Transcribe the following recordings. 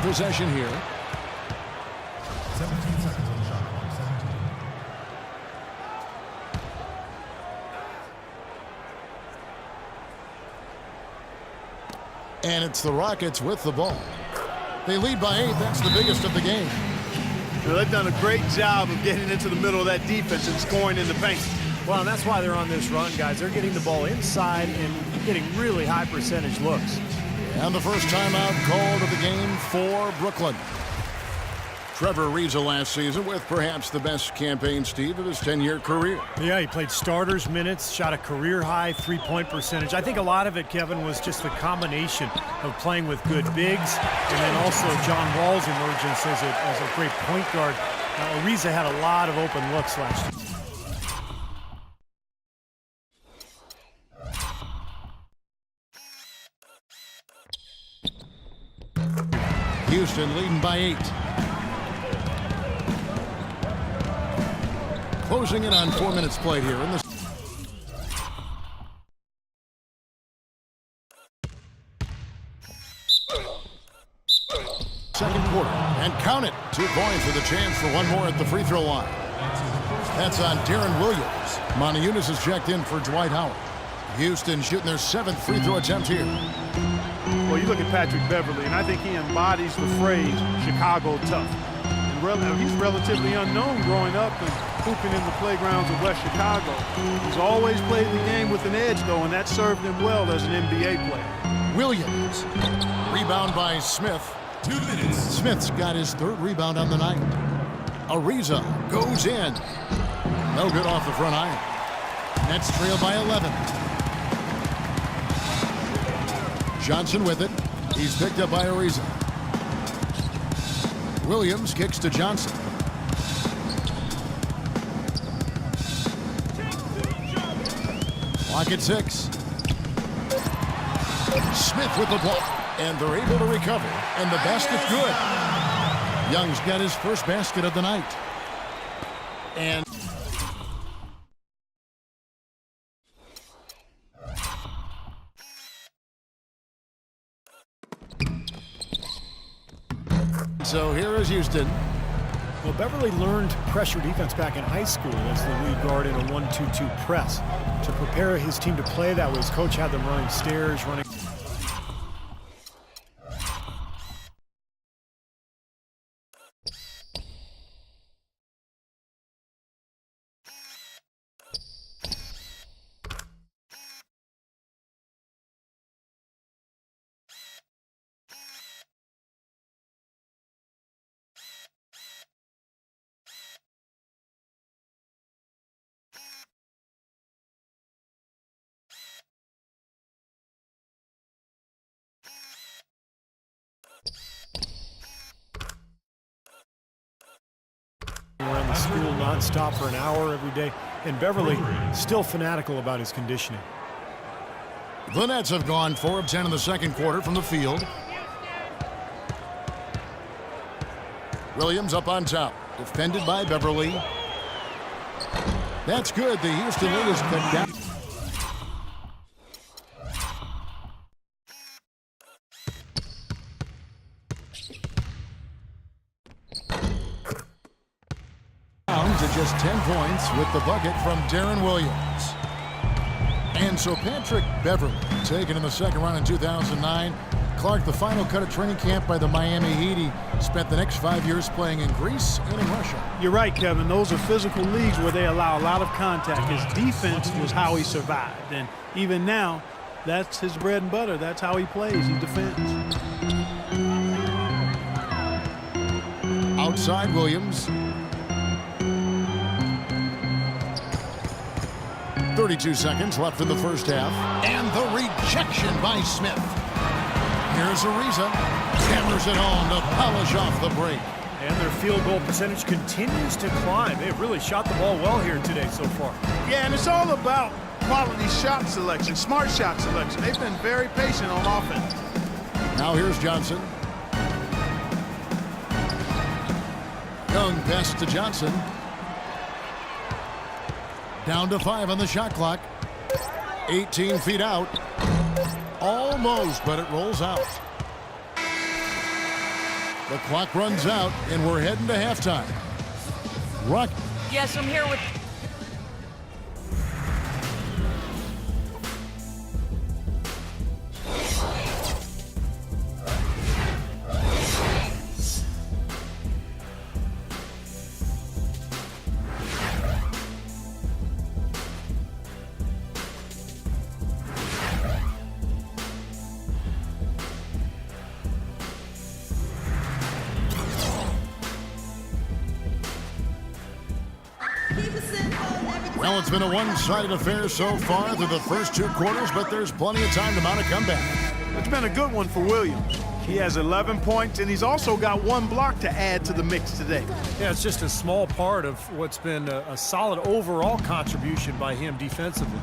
possession here. 17 seconds on the shot clock. 17. And it's the Rockets with the ball. They lead by 8. That's the biggest of the game. Well, they've done a great job of getting into the middle of that defense and scoring in the paint. Well, and that's why they're on this run, guys. They're getting the ball inside and getting really high percentage looks. And the first timeout called of the game for Brooklyn. Trevor Ariza last season with perhaps the best campaign, Steve, of his 10-year career. Yeah, he played starters minutes, shot a career-high three-point percentage. I think a lot of it, Kevin, was just the combination of playing with good bigs and then also John Wall's emergence as a great point guard. Ariza had a lot of open looks last year. Houston leading by 8. Closing in on 4 minutes played here in the second quarter. And count it. 2 points with a chance for one more at the free throw line. That's on Darren Williams. Monty Eunice has checked in for Dwight Howard. Houston shooting their 7th free throw attempt here. Well, you look at Patrick Beverly, and I think he embodies the phrase Chicago tough. And he's relatively unknown growing up and hooping in the playgrounds of West Chicago. He's always played the game with an edge, though, and that served him well as an NBA player. Williams. Rebound by Smith. 2 minutes. Smith's got his 3rd rebound on the night. Ariza goes in. No good off the front iron. Nets trail by 11. Johnson with it. He's picked up by Ariza. Williams kicks to Johnson. Clock at 6. Smith with the ball. And they're able to recover. And the basket good. Young's got his first basket of the night. And so here is Houston. Well, Beverly learned pressure defense back in high school as the lead guard in a 1-2-2 press. To prepare his team to play that way, his coach had them running stairs, running. Around the school nonstop for an hour every day, and Beverly still fanatical about his conditioning. The Nets have gone 4 of 10 in the second quarter from the field. Williams up on top, defended by Beverly. That's good. The Houston lead is cut down. To just 10 points with the bucket from Darren Williams. And so Patrick Beverly, taken in the second round in 2009. Clark, the final cut of training camp by the Miami Heat. He spent the next 5 years playing in Greece and in Russia. You're right, Kevin. Those are physical leagues where they allow a lot of contact. His defense was how he survived. And even now, that's his bread and butter. That's how he plays. He defends. Outside Williams. 32 seconds left in the first half. And the rejection by Smith. Here's Ariza. Hammers it home to polish off the break. And their field goal percentage continues to climb. They've really shot the ball well here today so far. Yeah, and it's all about quality shot selection, smart shot selection. They've been very patient on offense. Now here's Johnson. Young pass to Johnson. Down to 5 on the shot clock. 18 feet out. Almost, but it rolls out. The clock runs out, and we're heading to halftime. Rock. Yes, I'm here with... Well, it's been a one-sided affair so far through the first 2 quarters, but there's plenty of time to mount a comeback. It's been a good one for Williams. He has 11 points, and he's also got 1 block to add to the mix today. Yeah, it's just a small part of what's been a solid overall contribution by him defensively.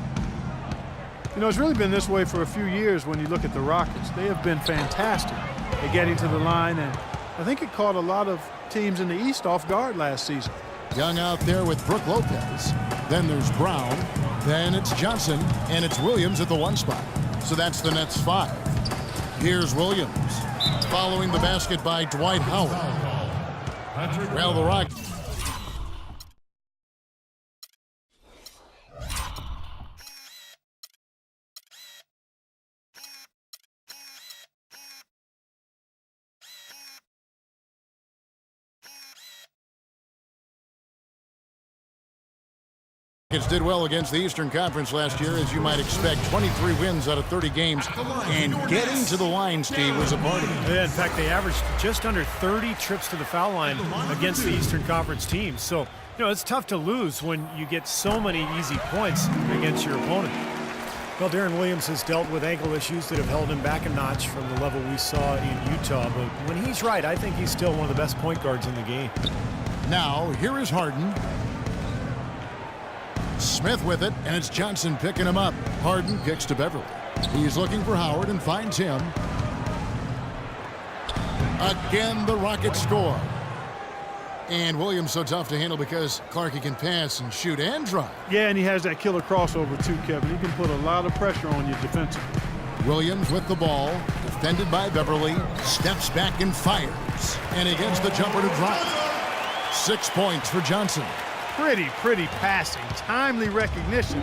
You know, it's really been this way for a few years when you look at the Rockets. They have been fantastic at getting to the line, and I think it caught a lot of teams in the East off guard last season. Young out there with Brook Lopez. Then there's Brown. Then it's Johnson. And it's Williams at the 1 spot. So that's the Nets 5. Here's Williams. Following the basket by Dwight Howard. Well, the Rockets. Did well against the Eastern Conference last year, as you might expect. 23 wins out of 30 games, and getting to the line, Steve, was a part of it. Yeah, in fact, they averaged just under 30 trips to the foul line against the Eastern Conference teams. So, you know, it's tough to lose when you get so many easy points against your opponent. Well, Deron Williams has dealt with ankle issues that have held him back a notch from the level we saw in Utah. But when he's right, I think he's still one of the best point guards in the game. Now, here is Harden. Smith with it, and it's Johnson picking him up. Harden kicks to Beverly. He's looking for Howard and finds him. Again, the Rockets score. And Williams so tough to handle because Clarkie can pass and shoot and drive. Yeah, and he has that killer crossover too, Kevin. He can put a lot of pressure on you defensively. Williams with the ball, defended by Beverly, steps back and fires. And he gets the jumper to drop. 6 points for Johnson. Pretty passing, timely recognition.